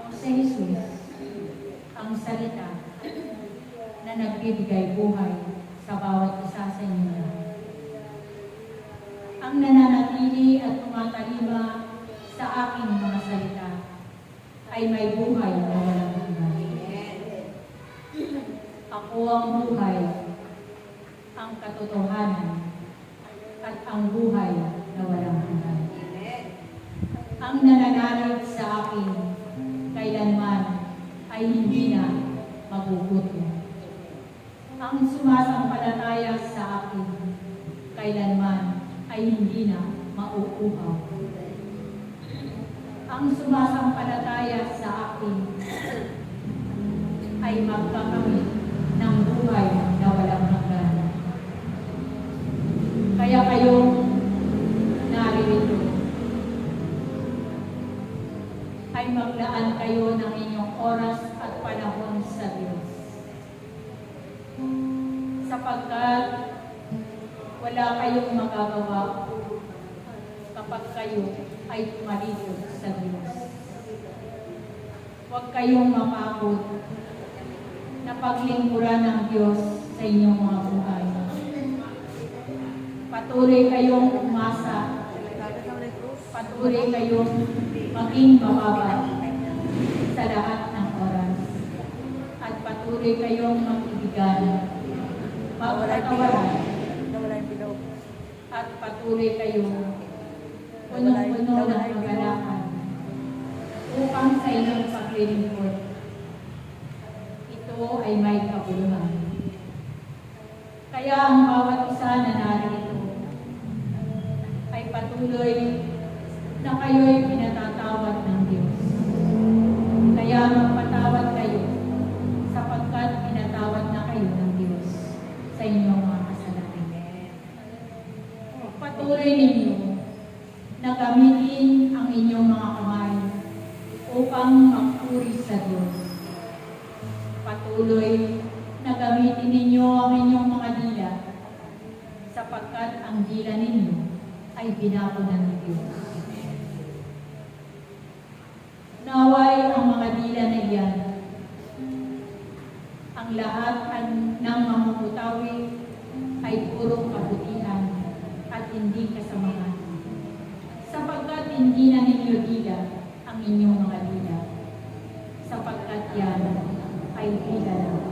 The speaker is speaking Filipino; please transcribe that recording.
Si Jesus, ang salita na nagbibigay buhay sa bawat isa sa inyo. Ang nananatili at tumatalima sa aking mga salita ay may buhay na walang hanggan. Ako ang buhay, ang katotohanan, at ang buhay na walang hanggan. Ang nananalig sa akin kailanman ay hindi na magugutom. Ang sumasampalataya sa akin kailanman ay hindi na mauuhaw. Ang sumasampalataya sa akin ay magkakamit ng buhay na walang hanggan. Kaya kayong naririto ay maglaan kayo ng inyong oras at panahon sa Diyos. Sapagkat wala kayong magagawa kapag kayo ay tumalito sa Diyos. Huwag kayong mapagod na paglingkuran ng Diyos sa inyong mga buhay. Patuloy kayong umasa. Patuloy kayong maging mababa sa lahat ng oras. At patuloy kayong mag-ibigan, magkatawaran, at patuloy kayong punong-puno ng kagalakan upang sa inyong paglilingkod ito ay may kabuluhan. Kaya ang bawat isa na narito ay patuloy na kayo'y pinatatawad ng Diyos. Kaya magpatawad kayo sapagkat pinatawad na kayo ng Diyos sa inyong mga kasalanan. Patuloy ninyo na gamitin ang inyong mga kamay upang magpuri sa Diyos. Patuloy na gamitin ninyo ang inyong mga dila sapagkat ang dila ninyo ay binakunan ng Diyos. Naway ang mga dila na iyan, ang lahat ng mamumutawi ay purong kabutihan at hindi kasamahan. Sapagkat hindi na ninyo dila ang inyong mga dila, sapagkat yan ay dila na